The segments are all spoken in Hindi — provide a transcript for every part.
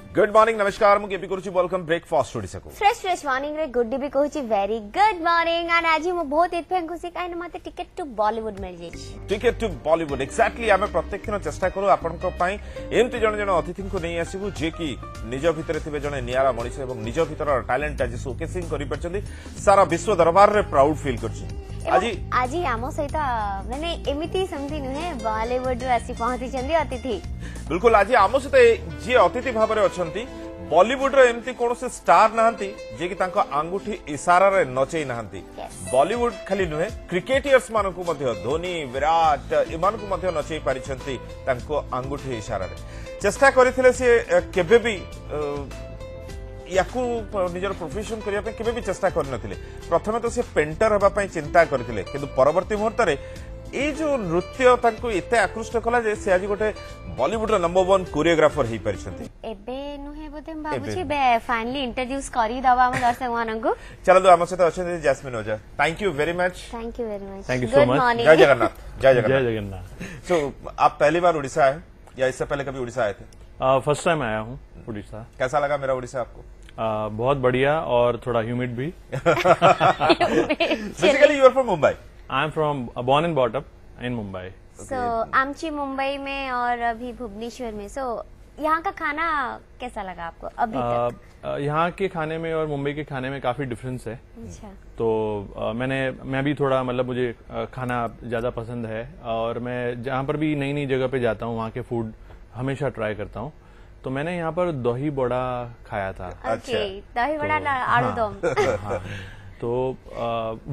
गुड मॉर्निंग नमस्कार मुझे करुच्ची वेलकम ब्रेकफास्ट ओडिशा को फ्रेश मॉर्निंग रे गुड भी कहूची वेरी गुड मॉर्निंग एंड आज मु बहुत इतफे खुशी काहे मते टिकट टू बॉलीवुड मिल जाई टिकट टू बॉलीवुड एक्जेक्टली आमे प्रत्येक दिन चेष्टा करू आपनक पई एमती जण जण अतिथि को नहीं आसीबू जे कि निज भितर थिबे जण नियारा मनीष एवं निज भितर टैलेंट आज शोकेसिंग करि परछंदी सारा विश्व दरबार रे प्राउड फील करछि आज आम सहित माने एमिति समथि नुहे बॉलीवुड रे आसी पहुंची चंदी अतिथि बिल्कुल आज आम सहित जी अतिथि भाव में अच्छा बॉलीवुड रो एमती कौन से स्टार नहांती जे कि तांको आंगुठी इशारा रे नचई नहांती बॉलीवुड खाली नुहे क्रिकेटियर्स मानकु मध्य धोनी विराट इमानकु मध्य नचई पारिछंती तांको आंगुठी इशारा रे चेष्टा करथिले से केबे भी याकू निजर प्रोफेशन करिया पे केबे भी चेष्टा करनथिले प्रथमे तो से पेंटर हेबा पई चिंता करथिले किंतु परवर्ती मुहूर्त रे ए जो नृत्य तांको एते आकृष्ट कला जे से आज गोटे बॉलीवुड रो नंबर 1 कोरियोग्राफर हे परिछंती एबे नुहे बोते हम बाबूजी बे फाइनली इंट्रोड्यूस करी दवा हम दर्शक माननकु चलो तो हम सहित अछन Jasmine Ojha thank you very much thank you very much thank you so much जय जगन्नाथ जय जगन्नाथ सो आप पहली बार उड़ीसा आए या इससे पहले कभी उड़ीसा आए थे फर्स्ट टाइम आया हूँ उड़ीसा कैसा लगा मेरा उड़ीसा आपको बहुत बढ़िया और थोड़ा ह्यूमिड भी basically you are from Mumbai I am from born and brought up in Mumbai so आमची मुंबई में और अभी भुवनेश्वर में सो यहाँ का खाना कैसा लगा आपको अभी तक यहाँ के खाने में और मुंबई के खाने में काफी डिफरेंस है अच्छा तो मैं भी थोड़ा मतलब मुझे खाना ज्यादा पसंद है और मैं जहाँ पर भी नई नई जगह पे जाता हूँ वहाँ के फूड हमेशा ट्राई करता हूँ तो मैंने यहाँ पर दही बड़ा खाया था अच्छा दही बड़ा आलू दम हाँ तो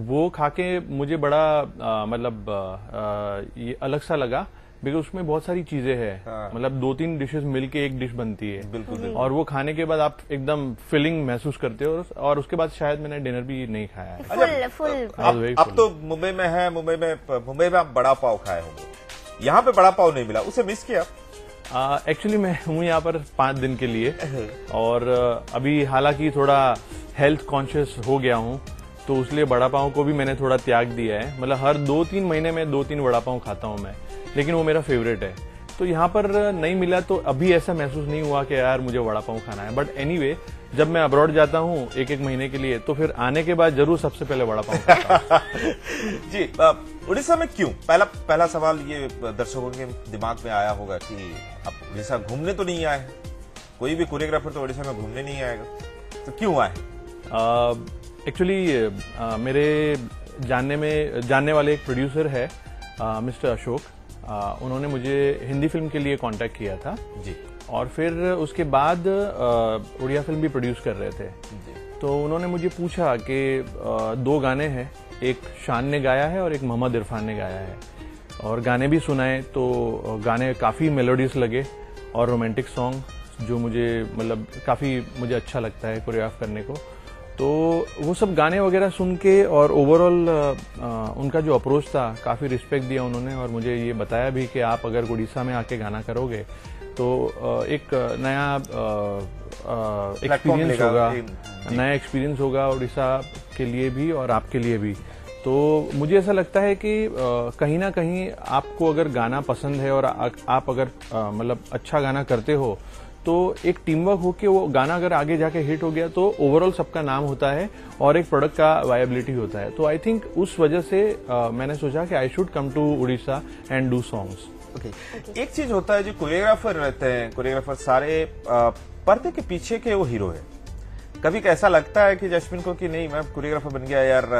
वो खाके मुझे बड़ा मतलब ये अलग सा लगा बिकॉज उसमें बहुत सारी चीजें हैं मतलब 2-3 डिशेस मिलके एक डिश बनती है बिल्कुल और वो खाने के बाद आप एकदम फिलिंग महसूस करते हो और उसके बाद शायद मैंने डिनर भी नहीं खाया है फुल अब तो मुंबई में है मुंबई में आप बड़ा पाव खाए होंगे यहाँ पे बड़ा पाव नहीं मिला उसे मिस किया एक्चुअली मैं हूँ यहाँ पर 5 दिन के लिए और अभी हालांकि थोड़ा हेल्थ कॉन्शियस हो गया हूँ तो उसलिए बड़ा पाव को भी मैंने थोड़ा त्याग दिया है मतलब हर 2-3 महीने में 2-3 बड़ा पाव खाता हूँ मैं लेकिन वो मेरा फेवरेट है तो यहाँ पर नहीं मिला तो अभी ऐसा महसूस नहीं हुआ कि यार मुझे बड़ा पाव खाना है बट एनीवे जब मैं अब्रॉड जाता हूँ एक महीने के लिए तो फिर आने के बाद जरूर सबसे पहले बड़ा पाव खाता हूँ जी उड़ीसा में क्यों पहला सवाल ये दर्शकों के दिमाग में आया होगा कि आप उड़ीसा घूमने तो नहीं आए कोई भी कोरियोग्राफर तो उड़ीसा में घूमने नहीं आएगा तो क्यों आए एक्चुअली मेरे जानने वाले एक प्रोड्यूसर है मिस्टर अशोक उन्होंने मुझे हिंदी फिल्म के लिए कांटेक्ट किया था जी और फिर उसके बाद उड़िया फिल्म भी प्रोड्यूस कर रहे थे जी तो उन्होंने मुझे पूछा कि 2 गाने हैं एक शान ने गाया है और एक मोहम्मद इरफान ने गाया है और गाने भी सुनाए तो गाने काफ़ी मेलोडियस लगे और रोमांटिक सॉन्ग जो मुझे मतलब काफ़ी मुझे अच्छा लगता है कोरियोग्राफ करने को तो वो सब गाने वगैरह सुन के और ओवरऑल उनका जो अप्रोच था काफ़ी रिस्पेक्ट दिया उन्होंने और मुझे ये बताया भी कि आप अगर उड़ीसा में आके गाना करोगे तो एक नया एक्सपीरियंस होगा नया एक्सपीरियंस होगा उड़ीसा के लिए भी और आपके लिए भी तो मुझे ऐसा लगता है कि कहीं ना कहीं आपको अगर गाना पसंद है और आप अगर मतलब अच्छा गाना करते हो तो एक टीम वर्क हो के वो गाना अगर आगे जाके हिट हो गया तो ओवरऑल सबका नाम होता है और एक प्रोडक्ट का वायबिलिटी होता है तो आई थिंक उस वजह से मैंने सोचा कि I should come to Orissa and do songs okay एक चीज होता है जो कोरियोग्राफर रहते हैं कोरियोग्राफर सारे पर्दे के पीछे के वो हीरो है कभी ऐसा लगता है कि जैस्मिन को कि नहीं मैं कोरियोग्राफर बन गया यार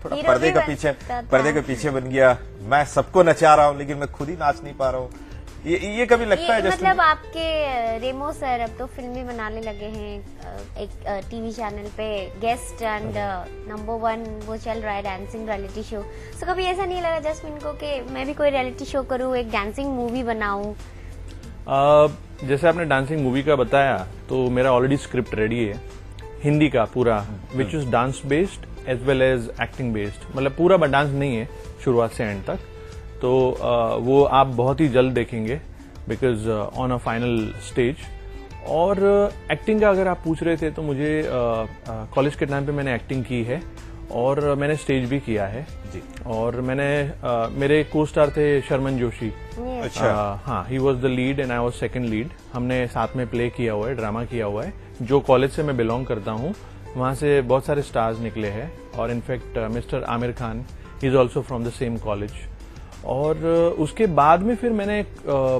थोड़ा पर्दे के पीछे बन गया मैं सबको नचा रहा हूँ लेकिन मैं खुद ही नाच नहीं पा रहा हूँ ये कभी लगता है मतलब आपके रेमो सर अब तो फिल्म भी बनाने लगे हैं एक टीवी चैनल पे गेस्ट एंड नंबर 1 वो चल रहा है डांसिंग रियलिटी शो तो कभी ऐसा नहीं लगा जैस्मिन को कि मैं भी कोई रियलिटी शो करूँ एक डांसिंग मूवी बनाऊं जैसे आपने डांसिंग मूवी का बताया तो मेरा ऑलरेडी स्क्रिप्ट रेडी है हिंदी का पूरा which is dance based as well as acting based मतलब पूरा डांस नहीं है शुरुआत से एंड तक तो वो आप बहुत ही जल्द देखेंगे because on a final stage और एक्टिंग का अगर आप पूछ रहे थे तो मुझे कॉलेज के टाइम पे मैंने एक्टिंग की है और मैंने स्टेज भी किया है जी। और मेरे को स्टार थे शर्मन जोशी। अच्छा। हाँ, he was the lead and I was second lead. हमने साथ में प्ले किया हुआ है, ड्रामा किया हुआ है। जो कॉलेज से मैं बिलोंग करता हूँ वहां से बहुत सारे स्टार्स निकले हैं और in fact mister Aamir Khan is also from the same college. और उसके बाद में फिर मैंने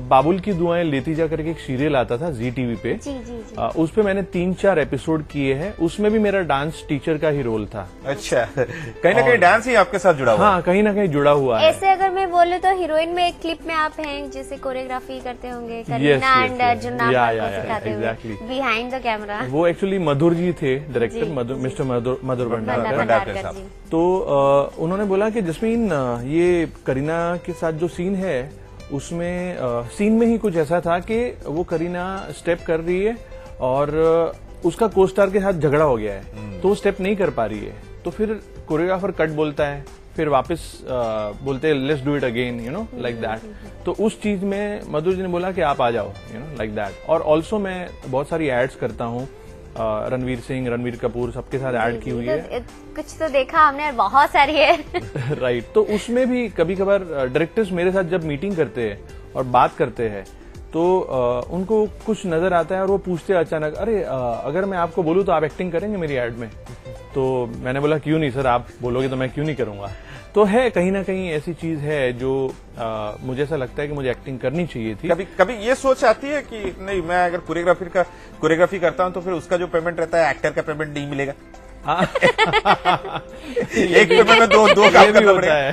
बाबुल की दुआएं लेती जा करके एक सीरियल आता था जी टीवी पे। जी जी जी। उस पे मैंने 3-4 एपिसोड किए हैं। उसमें भी मेरा डांस टीचर का ही रोल था। अच्छा, कहीं ना कहीं डांस ही आपके साथ जुड़ा हुआ है। हाँ, कहीं ना कहीं जुड़ा हुआ है। ऐसे अगर मैं बोलूँ तो हीरोइन में एक क्लिप में आप हैं जैसे कोरियोग्राफी करते होंगे, Kareena yes, and yes. Arjun नाम Yeah, सिखाते exactly. हुए बिहाइंड द कैमरा। वो एक्चुअली मधुर जी थे डायरेक्टर, जी, मिस्टर मधुर भंडार। भंडारकर साहब। जी। तो उन्होंने बोला कि जस्मीन ये करीना के साथ जो सीन है उसमें सीन में ही कुछ ऐसा था कि वो करीना स्टेप कर रही है और उसका कोस्टार के साथ झगड़ा हो गया है तो वो स्टेप नहीं कर पा रही है। तो फिर कोरियोग्राफर कट बोलता है, फिर वापस बोलते हैं let's do it again, you know, like that. तो उस चीज में मधुर जी ने बोला कि आप आ जाओ, यू नो, लाइक दैट। और ऑल्सो मैं बहुत सारी एड्स करता हूँ, रणवीर सिंह, रणवीर कपूर सबके साथ ऐड की हुई है। कुछ तो देखा हमने और बहुत सारी है। राइट। तो उसमें भी कभी कभार डायरेक्टर्स मेरे साथ जब मीटिंग करते हैं और बात करते हैं तो उनको कुछ नजर आता है और वो पूछते हैं अचानक, अरे अगर मैं आपको बोलूं तो आप एक्टिंग करेंगे मेरी ऐड में? तो मैंने बोला क्यों नहीं सर, आप बोलोगे तो मैं क्यों नहीं करूंगा। तो है कहीं ना कहीं ऐसी चीज है जो मुझे ऐसा लगता है कि मुझे एक्टिंग करनी चाहिए थी। कभी ये सोच आती है कि नहीं, मैं अगर कोरियोग्राफी करता हूं तो फिर उसका जो पेमेंट रहता है एक्टर का पेमेंट नहीं मिलेगा। एक पेमेंट में दो काम करना होता है।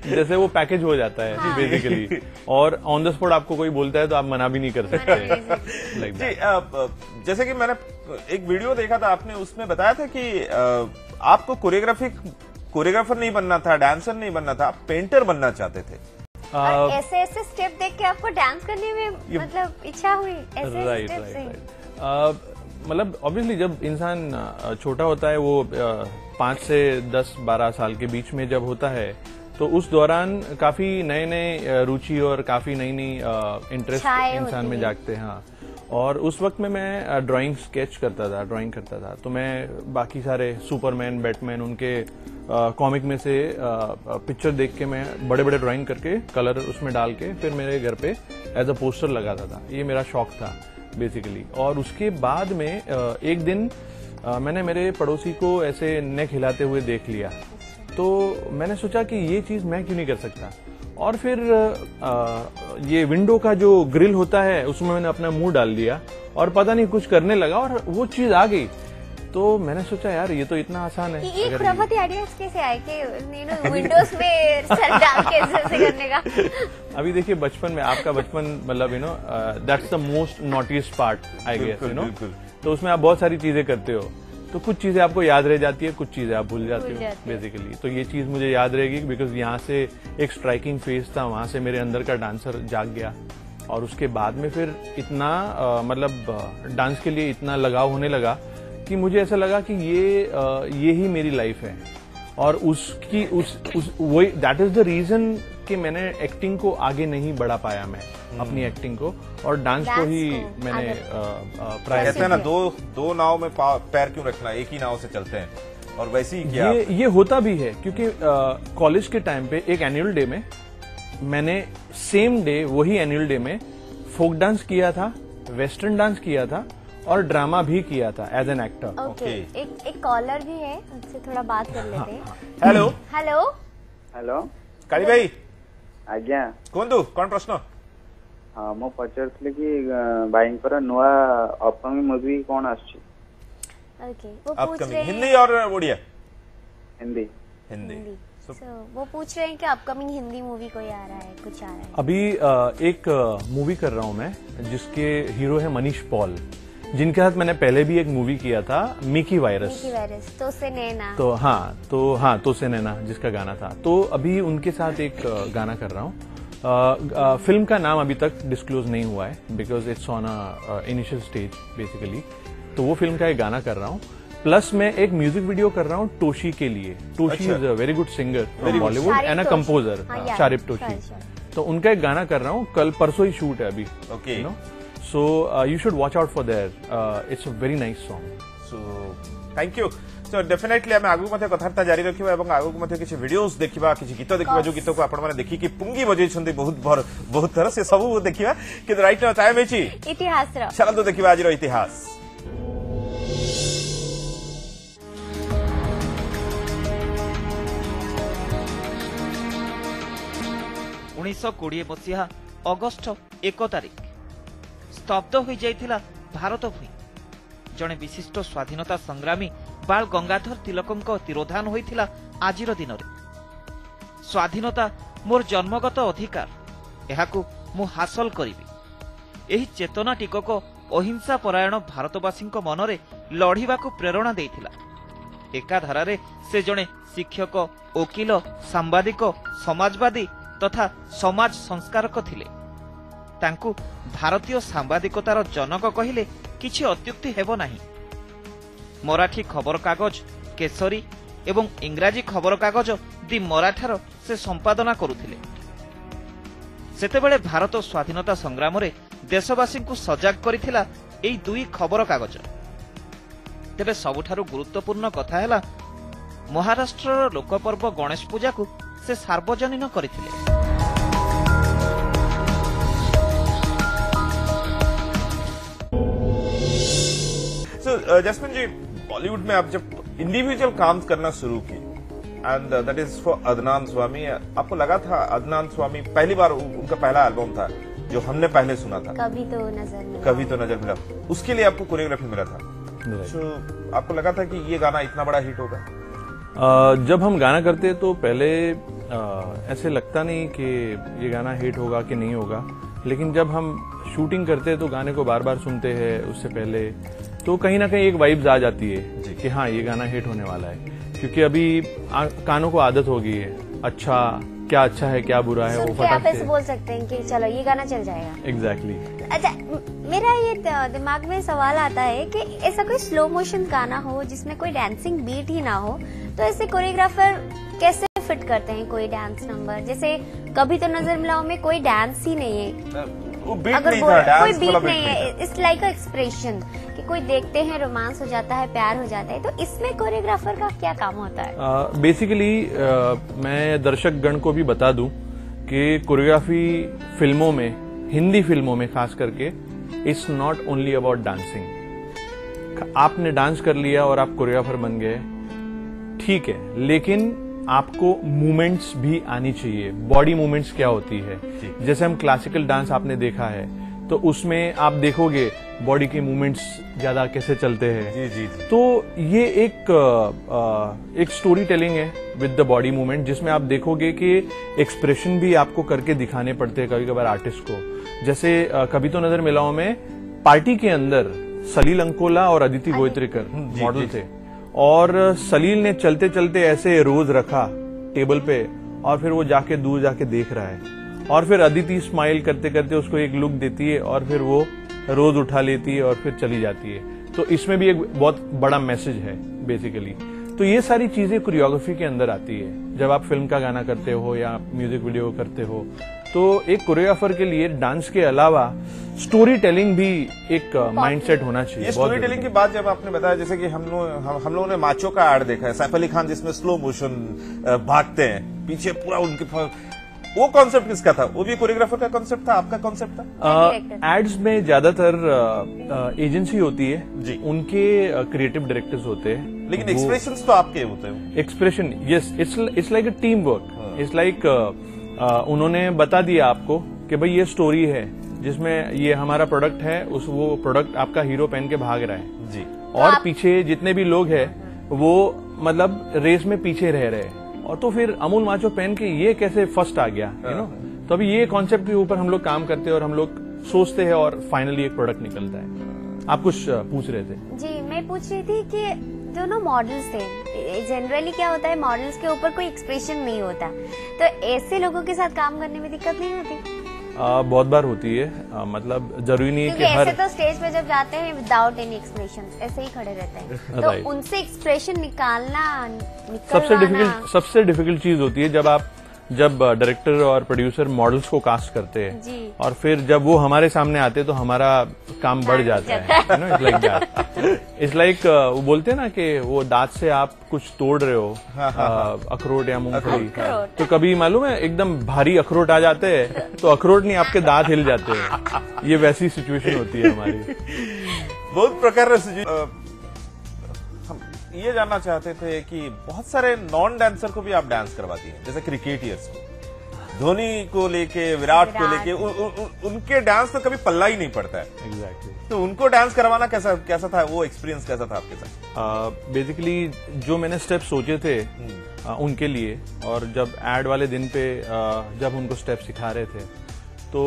जैसे वो पैकेज हो जाता है बेसिकली, और ऑन द स्पॉट आपको कोई बोलता है तो आप मना भी नहीं कर सकते। लाइक जी, जैसे कि मैंने एक वीडियो देखा था, आपने उसमें बताया था कि आपको कोरियोग्राफर नहीं बनना था, डांसर नहीं बनना था, आप पेंटर बनना चाहते थे। और ऐसे ऐसे स्टेप देख के आपको डांस करने में मतलब इच्छा हुई? ऐसे राइट स्टेप राइट से? राइट। मतलब ऑब्वियसली जब इंसान छोटा होता है, वो 5 से 10-12 साल के बीच में जब होता है तो उस दौरान काफी नए नए रुचि और काफी नई नई इंटरेस्ट इंसान में जागते हैं। हाँ, और उस वक्त में मैं ड्राइंग स्केच करता था, ड्राइंग करता था। तो मैं बाकी सारे सुपरमैन, बैटमैन, उनके कॉमिक में से पिक्चर देख के मैं बड़े बड़े ड्राइंग करके कलर उसमें डाल के फिर मेरे घर पे एज अ पोस्टर लगाता था। ये मेरा शौक था बेसिकली। और उसके बाद में एक दिन मैंने मेरे पड़ोसी को ऐसे नेक हिलाते हुए देख लिया, तो मैंने सोचा कि ये चीज मैं क्यों नहीं कर सकता। और फिर ये विंडो का जो ग्रिल होता है उसमें मैंने अपना मुंह डाल दिया और पता नहीं कुछ करने लगा और वो चीज आ गई। तो मैंने सोचा यार ये तो इतना आसान है। ये खुराफाती आइडियाज कैसे आए कि विंडोज में सर डाल के ऐसे करने का? अभी देखिए, बचपन में आपका बचपन मतलब you know that's the most naughtiest part I guess, you know. तो उसमें आप बहुत सारी चीजें करते हो, तो कुछ चीजें आपको याद रह जाती है, कुछ चीजें आप भूल जाते हो बेसिकली। तो ये चीज मुझे याद रहेगी बिकॉज यहाँ से एक स्ट्राइकिंग फेस था, वहां से मेरे अंदर का डांसर जाग गया। और उसके बाद में फिर इतना मतलब डांस के लिए इतना लगाव होने लगा कि मुझे ऐसा लगा कि ये ही मेरी लाइफ है। और उसकी वही दैट इज द रीजन कि मैंने एक्टिंग को आगे नहीं बढ़ा पाया, मैं अपनी एक्टिंग को और डांस को ही मैंने प्रायोरिटी। कहते हैं ना, दो नाव में पैर क्यों रखना, एक ही नाव से चलते हैं, और वैसे ही किया। ये होता भी है क्योंकि कॉलेज के टाइम पे एक एनुअल डे में मैंने सेम डे वही एनुअल डे में फोक डांस किया था, वेस्टर्न डांस किया था और ड्रामा भी किया था एज एन एक्टर। ओके, एक कॉलर भी है, उनसे थोड़ा बात कर लेते हैं। हेलो हेलो हेलो काली भाई, आज्ञा କୁହନ୍ତୁ କଣ ପ୍ରଶ୍ନ? ହଁ, ମୁଁ ପଚାରୁଥିଲି କି ଭାଇଙ୍କର ନୂଆ ଅପକମିଂ ମୁଭି କଣ ଆସୁଛି? ओके, वो पूछ रहे हैं हिंदी और ओडिया? हिंदी। हिंदी। So, वो पूछ रहे हैं कि अपकमिंग हिंदी मूवी कोई आ रहा है, कुछ आ रहा है? अभी एक मूवी कर रहा हूं मैं जिसके हीरो है मनीष पॉल, जिनके साथ मैंने पहले भी एक मूवी किया था, मिकी वायरस। तो से नैना। तो से नैना जिसका गाना था। तो अभी उनके साथ एक गाना कर रहा हूँ। फिल्म का नाम अभी तक डिस्क्लोज नहीं हुआ है because it's on initial stage basically. तो वो फिल्म का एक गाना कर रहा हूँ, प्लस मैं एक म्यूजिक वीडियो कर रहा हूँ टोशी के लिए। Toshi is a very good singer from Bollywood and a composer, Sharib Toshi. तो उनका एक गाना कर रहा हूँ, कल परसों ही शूट है अभी। Okay, you know, so you should watch out for there. It's a very nice song. So thank you. So definitely आम आगु कथबार्ता जारी रखा और आगु किसी वीडियोस देखा किसी गीत देखा जो गीत को आपण देखिकी पुंगी बजे बहुत थर से सब देखा कि राइट टाइम इतिहास चलते देखा आज इतिहास। 1920 मसीहा अगस्ट 1 तारिख स्तब्ध हो जाइथिला भारत भूमि। जड़े विशिष्ट स्वाधीनता संग्रामी बाल गंगाधर तिलकंक तिरोधान होइथिला आजिर दिन रे। स्वाधीनता मोर जन्मगत अधिकार, एहाकु मु हासिल करिबी। एही चेतना टिकक अहिंसा परायण भारतवासी मनरे लढ़िबाकु प्रेरणा देइथिला। एकाधारारे से जड़े शिक्षक, वकील, सांबादिक, समाजवादी तथा समाज संस्कारक थिले। तांकु भारतीय सांबादिकतार जनक कहिले किछि अत्युक्ति हेबो नाही। मराठी खबर कागज केसरी एवं इंग्राजी खबर कागज दि मराठार से संपादना करुथिले। सेतेबेले भारत स्वाधीनता संग्राम रे देशवासी को सजाग करिथिला एई दुई खबर कागज। तेबे सबुठारु गुरुत्वपूर्ण कथा हैला महाराष्ट्रर लोकपर्व गणेश पूजा को से सार्वजनीन करिथिले। जैस्मिन जी, बॉलीवुड में आप जब इंडिविजुअल काम करना शुरू किए and that is for Adnan Swami, आपको लगा था अदनान स्वामी पहली बार उनका पहला एल्बम था जो हमने पहले सुना था, कभी तो नजर मिला, उसके लिए आपको कोरियोग्राफी मिला था। तो आपको लगा था कि ये गाना इतना बड़ा हिट होगा? जब हम गाना करते तो पहले ऐसे लगता नहीं कि ये गाना हिट होगा कि नहीं होगा, लेकिन जब हम शूटिंग करते तो गाने को बार बार सुनते हैं उससे पहले, तो कहीं ना कहीं एक वाइब्स आ जाती है कि हाँ ये गाना हिट होने वाला है। क्योंकि अभी कानों को आदत हो गई है, अच्छा है क्या बुरा है, वो फटाक से बोल सकते हैं कि चलो ये गाना चल जाएगा। एग्जैक्टली। अच्छा, मेरा ये दिमाग में सवाल आता है कि ऐसा कोई स्लो मोशन गाना हो जिसमें कोई डांसिंग बीट ही ना हो, तो ऐसे कोरियोग्राफर कैसे फिट करते हैं कोई डांस नंबर? जैसे कभी तो नजर मिलाओ में कोई डांस ही नहीं है, वो बीट अगर नहीं था, कोई बीट नहीं है, इट्स लाइक अ एक्सप्रेशन कि कोई देखते हैं रोमांस हो जाता है, प्यार हो जाता है, तो इसमें कोरियोग्राफर का क्या काम होता है? बेसिकली मैं दर्शक गण को भी बता दूं कि कोरियोग्राफी फिल्मों में, हिंदी फिल्मों में खास करके, it's not only about dancing. आपने डांस कर लिया और आप कोरियोग्राफर बन गए, ठीक है, लेकिन आपको मूवमेंट्स भी आनी चाहिए। बॉडी मूवमेंट्स क्या होती है, जैसे हम क्लासिकल डांस आपने देखा है तो उसमें आप देखोगे बॉडी के मूवमेंट्स ज्यादा कैसे चलते हैं। जी। तो ये एक स्टोरी टेलिंग है विद द बॉडी मूवमेंट, जिसमें आप देखोगे कि एक्सप्रेशन भी आपको करके दिखाने पड़ते हैं कभी कभार आर्टिस्ट को। जैसे कभी तो नजर मिलाओ में पार्टी के अंदर सलील अंकोला और अदिति गोयत्रेकर मॉडल थे, और सलील ने चलते चलते ऐसे रोज रखा टेबल पे और फिर वो जाके दूर जाके देख रहा है, और फिर अदिति स्माइल करते करते उसको एक लुक देती है और फिर वो रोज उठा लेती है और फिर चली जाती है। तो इसमें भी एक बहुत बड़ा मैसेज है बेसिकली। तो ये सारी चीजें कोरियोग्राफी के अंदर आती है। जब आप फिल्म का गाना करते हो या म्यूजिक वीडियो करते हो, तो एक कोरियोग्राफर के लिए डांस के अलावा स्टोरी टेलिंग भी एक माइंडसेट होना चाहिए। ये स्टोरी टेलिंग की बात जब आपने बताया, जैसे कि हम लोगों ने माचो का एड देखा है, सैफ अली खान जिसमें स्लो मोशन भागते हैं पीछे पूरा उनके, वो कॉन्सेप्ट किसका था? वो भी कोरियोग्राफर का कॉन्सेप्ट था, आपका कॉन्सेप्ट था? एड्स में ज्यादातर एजेंसी होती है जी, उनके क्रिएटिव डायरेक्टर्स होते हैं, लेकिन एक्सप्रेशंस तो आपके होते हैं। Expression, yes, it's like a team work. It's like उन्होंने बता दिया आपको कि भाई ये स्टोरी है जिसमें ये हमारा प्रोडक्ट है, वो प्रोडक्ट आपका हीरो पहन के भाग रहा है जी, और पीछे जितने भी लोग हैं वो मतलब रेस में पीछे रह रहे हैं, और तो फिर अमूल माचो पहन के ये कैसे फर्स्ट आ गया, यू नो। तो अभी ये कॉन्सेप्ट के ऊपर हम लोग काम करते हैं और हम लोग सोचते हैं और फाइनली एक प्रोडक्ट निकलता है। आप कुछ पूछ रहे थे? जी, मैं पूछ रही थी कि दोनों मॉडल्स थे, जनरली क्या होता है मॉडल्स के ऊपर कोई एक्सप्रेशन नहीं होता, तो ऐसे लोगों के साथ काम करने में दिक्कत नहीं होती? बहुत बार होती है, मतलब जरूरी नहीं है कि ऐसे तो स्टेज पे जब जाते हैं विदाउट एनी एक्सप्रेशन ऐसे ही खड़े रहते हैं, तो उनसे एक्सप्रेशन निकालना सबसे डिफिकल्ट चीज होती है। जब डायरेक्टर और प्रोड्यूसर मॉडल्स को कास्ट करते हैं जी। और फिर जब वो हमारे सामने आते हैं तो हमारा काम बढ़ जाता है, it's like that. It's like वो बोलते हैं ना कि वो दांत से आप कुछ तोड़ रहे हो, अखरोट या मूंगफली, तो कभी मालूम है एकदम भारी अखरोट आ जाते हैं तो अखरोट नहीं आपके दांत हिल जाते हैं। ये वैसी सिचुएशन होती है हमारी। बहुत प्रकार हम ये जानना चाहते थे कि बहुत सारे नॉन डांसर को भी आप डांस करवाती हैं, जैसे क्रिकेटियर्स को, धोनी को लेके, विराट को लेके, उनके डांस तो कभी पल्ला ही नहीं पड़ता है। एग्जैक्टली। तो उनको डांस करवाना कैसा था, वो एक्सपीरियंस कैसा था आपके साथ? बेसिकली जो मैंने स्टेप सोचे थे उनके लिए, और जब एड वाले दिन पे जब उनको स्टेप सिखा रहे थे तो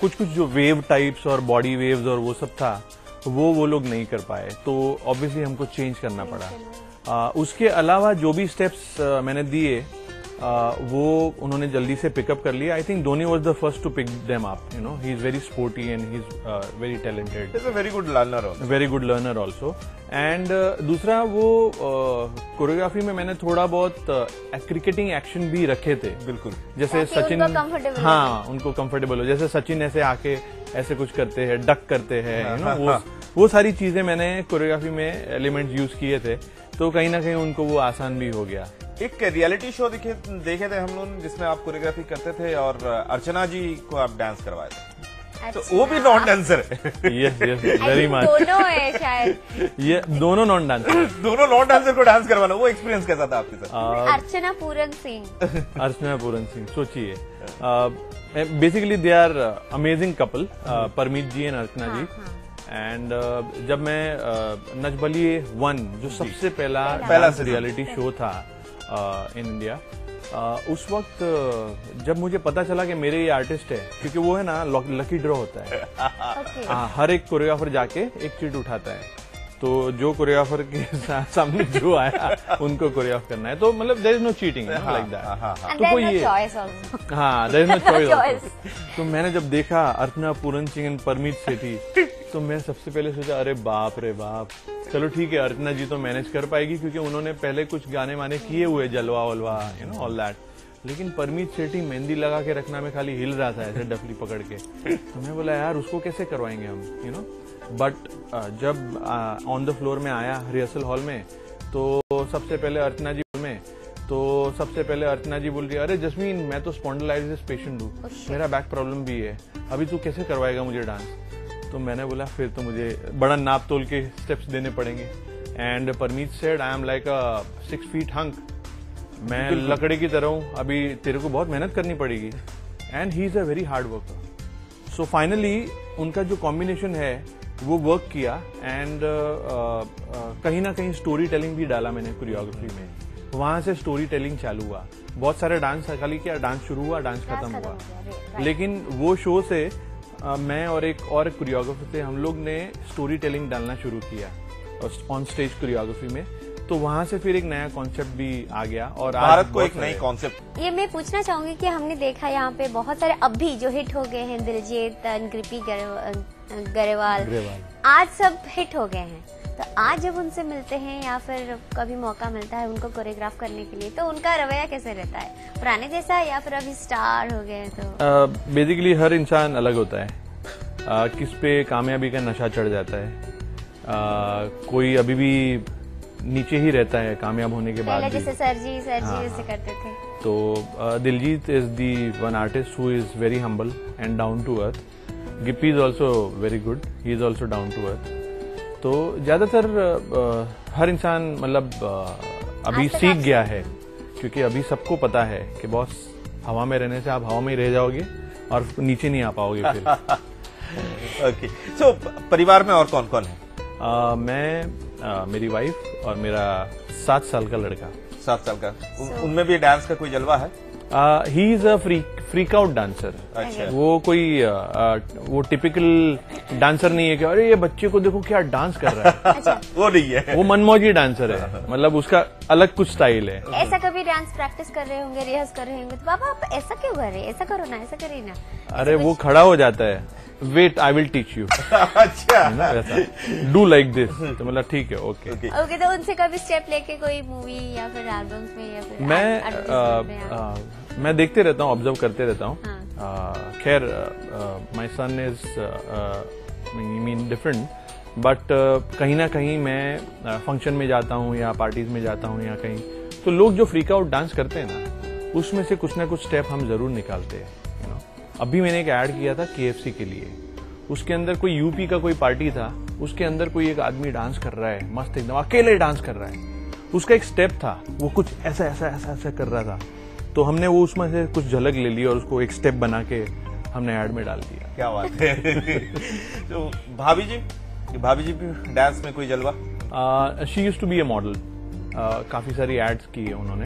कुछ जो वेव टाइप्स और बॉडी वेव्स और वो सब था वो लोग नहीं कर पाए, तो ऑब्वियसली हमको चेंज करना पड़ा। उसके अलावा जो भी स्टेप्स मैंने दिए वो उन्होंने जल्दी से पिकअप कर लिया। I think Dhoni was the first to pick them up, you know, he is very sporty and he is very talented, is a very good learner also. And दूसरा वो कोरियोग्राफी में मैंने थोड़ा बहुत क्रिकेटिंग एक्शन भी रखे थे, बिल्कुल, जैसे सचिन, हाँ उनको कंफर्टेबल हो, जैसे सचिन ऐसे आके ऐसे कुछ करते हैं, डक करते हैं, यू नो, वो सारी चीजें मैंने कोरियोग्राफी में एलिमेंट्स यूज किए थे, तो कहीं ना कहीं उनको वो आसान भी हो गया। एक रियलिटी शो देखे थे हम लोग जिसमें आप कोरियोग्राफी करते थे और अर्चना जी को आप डांस करवाए थे, तो वो भी नॉन डांसर है। यस वेरी मच, दोनों है शायद, ये दोनों नॉन डांसर, दोनों नॉन डांसर को डांस करवाना, वो एक्सपीरियंस कैसा था आपके साथ? अर्चना पूरन सिंह, सोचिए, basically they are amazing couple, Parmeet ji and Archana ji. And जब मैं नच बलिए 1 जो सबसे पहला रियलिटी शो था इन इंडिया, उस वक्त जब मुझे पता चला कि मेरे ये आर्टिस्ट है, क्योंकि वो है ना लकी ड्रॉ होता है, हर एक कोरियोग्राफर जाके एक चीट उठाता है, तो जो कोरियोग्राफर के सामने जो आया उनको कोरियोग्राफ करना है, तो मतलब there is no cheating like that, तो कोई ये, हाँ देयर इज नो चॉइस। तो मैंने जब देखा अर्चना पूरन सिंह एंड परमीत सेठी, तो मैं सबसे पहले सोचा अरे बाप रे बाप, चलो ठीक है अर्चना जी तो मैनेज कर पाएगी क्योंकि उन्होंने पहले कुछ गाने वाने किए हुए, जलवा वलवा, यू नो, ऑल दैट। लेकिन परमीत सेठी मेहंदी लगा के रखना में खाली हिल रहा था ऐसे डफली पकड़ के, तो मैं बोला यार उसको कैसे करवाएंगे हम, यू नो। बट जब ऑन द फ्लोर में आया रिहर्सल हॉल में, तो सबसे पहले अर्चना जी बोल रही है, अरे जस्मीन मैं तो स्पॉन्डिलाइटिस पेशेंट हूँ, मेरा बैक प्रॉब्लम भी है, अभी तू कैसे करवाएगा मुझे डांस? तो मैंने बोला फिर तो मुझे बड़ा नाप तोल के स्टेप्स देने पड़ेंगे। And Parmeet said I am like a 6 feet hunk, मैं लकड़े की तरह हूँ, अभी तेरे को बहुत मेहनत करनी पड़ेगी। And he is a very hard worker. So finally उनका जो कॉम्बिनेशन है वो वर्क किया, एंड कहीं ना कहीं स्टोरी टेलिंग भी डाला मैंने कोरियोग्राफी में, वहां से स्टोरी टेलिंग चालू हुआ। बहुत सारे डांस, खाली क्या डांस शुरू हुआ, डांस खत्म हुआ, लेकिन वो शो से मैं और एक और कोरियोग्राफर थे, हम लोग ने स्टोरी टेलिंग डालना शुरू किया ऑन स्टेज कोरियोग्राफी में, तो वहां से फिर एक नया कॉन्सेप्ट भी आ गया और भारत को एक नई कॉन्सेप्ट। ये मैं पूछना चाहूंगी कि हमने देखा यहाँ पे बहुत सारे अभी जो हिट हो गए हैं, दिलजीत, कृति गरेवाल, आज सब हिट हो गए हैं, तो आज जब उनसे मिलते हैं या फिर कभी मौका मिलता है उनको कोरियोग्राफ करने के लिए, तो उनका रवैया कैसे रहता है, पुराने जैसा या फिर अभी स्टार हो गए? तो बेसिकली हर इंसान अलग होता है, किस पे कामयाबी का नशा चढ़ जाता है, कोई अभी भी नीचे ही रहता है कामयाब होने के बाद भी, जैसे सर जी जैसे करते थे। तो Diljit is the one artist who is very humble and down to earth. Gippy is also very good, he is also down to earth. तो ज्यादातर हर इंसान मतलब अभी सीख गया है, क्योंकि अभी सबको पता है कि बॉस हवा में रहने से आप हवा में ही रह जाओगे और नीचे नहीं आ पाओगे फिर। ओके, सो परिवार में और कौन कौन है? मैं, मेरी वाइफ और मेरा 7 साल का लड़का। 7 साल का, उनमें भी डांस का कोई जलवा है? He is a freak out dancer. अच्छा। वो कोई वो टिपिकल डांसर नहीं है कि अरे ये बच्चे को देखो क्या डांस कर रहा है। अच्छा। वो नहीं है, वो मनमौजी डांसर है, मतलब उसका अलग कुछ स्टाइल है। ऐसा कभी डांस प्रैक्टिस कर रहे होंगे, रिहर्स कर रहे होंगे, तो पापा आप ऐसा क्यों कर रहे हैं, ऐसा करो ना, ऐसा करिए ना। अरे वो खड़ा हो जाता है, wait I will teach you. अच्छा, डू लाइक दिस, तो मतलब ठीक है, ओके। तो उनसे कभी स्टेप लेके कोई मूवी या फिर एल्बम्स में या फिर मैं मैं देखते रहता हूँ, ऑब्जर्व करते रहता हूँ। हाँ। खैर my son is mean different, but कहीं ना कहीं मैं फंक्शन में जाता हूँ या पार्टीज में जाता हूँ या कहीं, तो लोग जो फ्रीक आउट डांस करते हैं ना, उसमें से कुछ ना कुछ स्टेप हम जरूर निकालते हैं, यू नो। अभी मैंने एक ऐड किया था KFC के लिए, उसके अंदर कोई यूपी का कोई पार्टी था, उसके अंदर कोई एक आदमी डांस कर रहा है, मस्त एकदम अकेले डांस कर रहा है। उसका एक स्टेप था, वो कुछ ऐसा ऐसा ऐसा ऐसा कर रहा था, तो हमने वो उसमें से कुछ झलक ले ली और उसको एक स्टेप बना के हमने ऐड में डाल दिया। क्या बात है। तो भाभी जी भी डांस में कोई जलवा? She used to be a model, काफी सारी एड्स की है उन्होंने,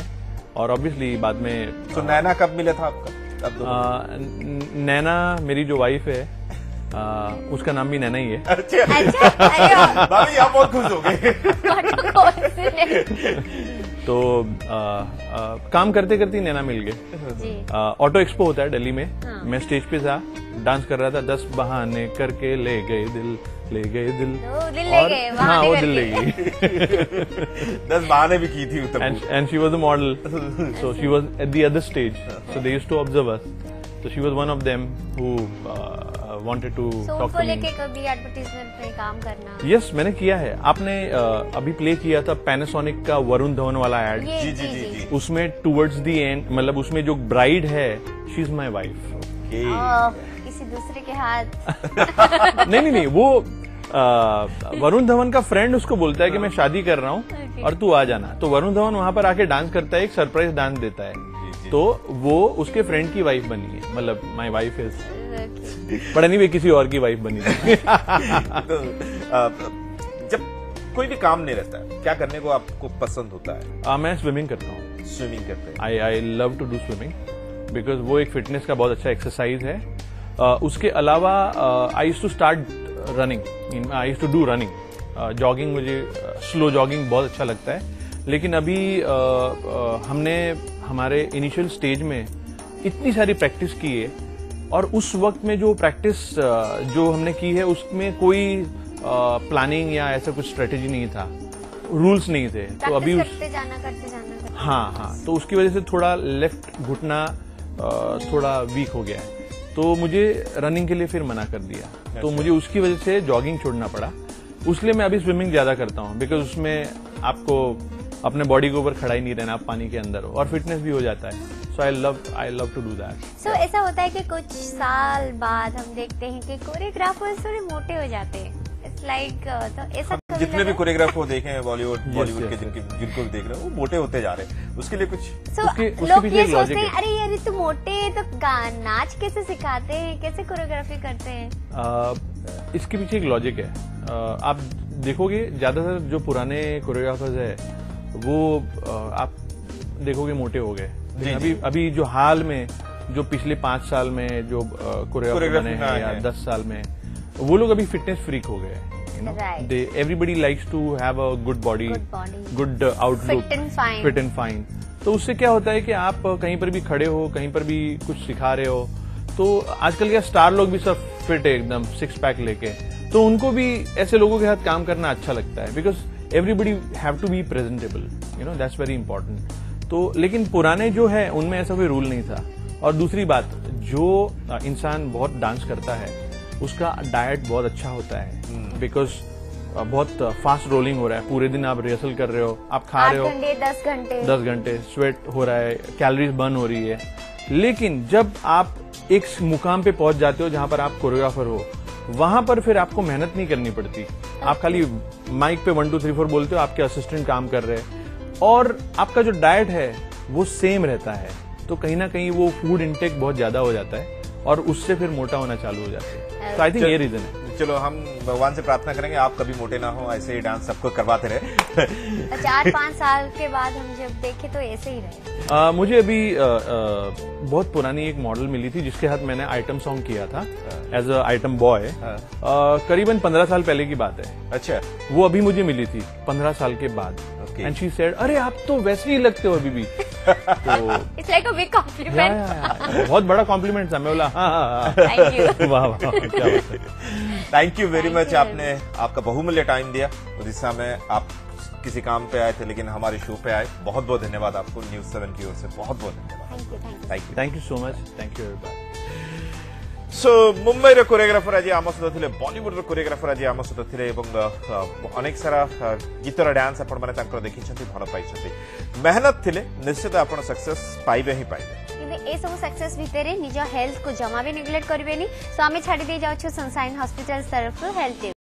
और ऑब्वियसली बाद में। तो नैना कब मिला था आपका? नैना मेरी जो वाइफ है, उसका नाम भी नैना ही है। अच्छा, भाभी आप बहुत खुश हो गए। तो काम करते करते नैना मिल गए। ऑटो एक्सपो होता है दिल्ली में, मैं स्टेज पे था, डांस कर रहा था, 10 बहाने करके ले गए दिल, ले गए दिल, दिल ले गए, हाँ वो बहाने दिल ले गई। 10 बहाने भी की थी उत्तम। and she was a model, so she was at the other stage, so they used to observe us, so she was one of them who wanted to talk उनको to me. लेके कभी एडवर्टाइजमेंट में काम करना? यस, मैंने किया है। आपने अभी प्ले किया था पैनासोनिक का वरुण धवन वाला एड, जी जी जी जी। उसमें टुवर्ड्स द एंड, मतलब उसमें जो ब्राइड है, शी इज माई वाइफ। किसी दूसरे के हाथ? नहीं, वो वरुण धवन का फ्रेंड उसको बोलता है कि मैं शादी कर रहा हूँ और तू आ जाना, तो वरुण धवन वहां पर आके डांस करता है, एक सरप्राइज डांस देता है, तो वो उसके फ्रेंड की वाइफ बनी है, मतलब my wife is, but anyway किसी और की वाइफ बनी थी। तो, जब कोई भी काम नहीं रहता है, क्या करने को आपको पसंद होता है? मैं स्विमिंग करता हूँ। स्विमिंग करते हैं? I love to do swimming because वो एक फिटनेस का बहुत अच्छा एक्सरसाइज है। उसके अलावा I used to start running, I used to do running, jogging, मुझे स्लो जॉगिंग बहुत अच्छा लगता है, लेकिन अभी हमने हमारे इनिशियल स्टेज में इतनी सारी प्रैक्टिस की है, और उस वक्त में जो प्रैक्टिस जो हमने की है उसमें कोई प्लानिंग या ऐसा कुछ स्ट्रेटेजी नहीं था, रूल्स नहीं थे, तो अभी करते जाना। हाँ, तो उसकी वजह से थोड़ा लेफ्ट घुटना थोड़ा वीक हो गया है, तो मुझे रनिंग के लिए फिर मना कर दिया, तो मुझे उसकी वजह से जॉगिंग छोड़ना पड़ा। उसलिए मैं अभी स्विमिंग ज्यादा करता हूँ, बिकॉज उसमें आपको अपने बॉडी के ऊपर खड़ा ही नहीं रहना, आप पानी के अंदर हो, और फिटनेस भी हो जाता है। So I love to do that. So ऐसा होता है कि कुछ साल बाद हम देखते हैं कि कोरियोग्राफर्स थोड़े मोटे हो जाते हैं, इट्स लाइक, तो ऐसा कभी जितने भी लगा? कोरियोग्राफर को देखे हैं बॉलीवुड के, yes. जिनको भी देख रहे हैं, वो मोटे होते जा रहे हैं, उसके लिए कुछ? So, उसके लोग पीछे ये एक logic सोचते हैं, है। अरे यार तू मोटे है तो नाच कैसे सिखाते हैं, कैसे कोरियोग्राफी करते हैं? इसके पीछे एक लॉजिक है। आप देखोगे ज्यादातर जो पुराने कोरियोग्राफर्स है वो आप देखोगे मोटे हो गए, अभी जो हाल में, जो पिछले 5 साल में जो कोरियोग्राफर बने हैं या 10 साल में, वो लोग अभी फिटनेस फ्रीक हो गए। Right. Everybody likes to have a good body, good outlook, fit and fine. तो उससे क्या होता है कि आप कहीं पर भी खड़े हो, कहीं पर भी कुछ सिखा रहे हो, तो आजकल क्या स्टार लोग भी सब फिट है एकदम, 6 पैक लेके, तो उनको भी ऐसे लोगों के साथ काम करना अच्छा लगता है, because everybody have to be presentable, you know, that's very important. तो लेकिन पुराने जो है उनमें ऐसा कोई रूल नहीं था। और दूसरी बात, जो इंसान बहुत डांस करता है उसका डाइट बहुत अच्छा होता है, बिकॉज बहुत फास्ट रोलिंग हो रहा है, पूरे दिन आप रिहर्सल कर रहे हो, आप खा रहे हो 10 घंटे, स्वेट हो रहा है, कैलोरीज बर्न हो रही है। लेकिन जब आप एक मुकाम पे पहुंच जाते हो जहां पर आप कोरियोग्राफर हो, वहां पर फिर आपको मेहनत नहीं करनी पड़ती, आप खाली माइक पे 1 2 3 4 बोलते हो, आपके असिस्टेंट काम कर रहे हैं, और आपका जो डाइट है वो सेम रहता है, तो कहीं ना कहीं वो फूड इंटेक बहुत ज्यादा हो जाता है और उससे फिर मोटा होना चालू हो जाता है। तो आई थिंक ये रीजन है। चलो हम भगवान से प्रार्थना करेंगे आप कभी मोटे ना हो, ऐसे ही डांस सबको करवाते रहे। 4-5 साल के बाद हम जब देखे तो ऐसे ही रहे। मुझे अभी बहुत पुरानी एक मॉडल मिली थी जिसके साथ मैंने आइटम सॉन्ग किया था एज अ आइटम बॉय, करीबन 15 साल पहले की बात है। अच्छा, वो अभी मुझे मिली थी 15 साल के बाद, एंड शी सेड, अरे आप तो वैसे ही लगते हो अभी भी। तो it's like a big complement. बहुत बड़ा कॉम्प्लीमेंट था। मैं बोला हाँ, थैंक यू। वाह वाह, क्या बात है। Thank you very Thank much, you. आपने आपका बहुमूल्य टाइम दिया उड़ीसा में, आपके किसी काम पे आए थे लेकिन हमारे शो पे आए। बहुत बहुत धन्यवाद आपको न्यूज 7 की ओर से, बहुत बहुत धन्यवाद। Thank you. Thank you so much, thank you everybody. So Mumbai रो कोरियोग्राफर आज आम सहित थे, बॉलीवुड रो कोरियोग्राफर आज आम सहित थे एवं अनेक सारा गीतर डांस आपण माने तांकर देखिछंती, भल पाइछंती। मेहनत थिले निश्चित आपण सक्सेस पाइबे ही पाइबे। ए सब सक्सेस भितर निज हेल्थ को जमा भी नेग्लेक्ट करेंगे। सो आम छाड़ी दे जाऊँ सनसाइन हॉस्पिटल तरफ हेल्थ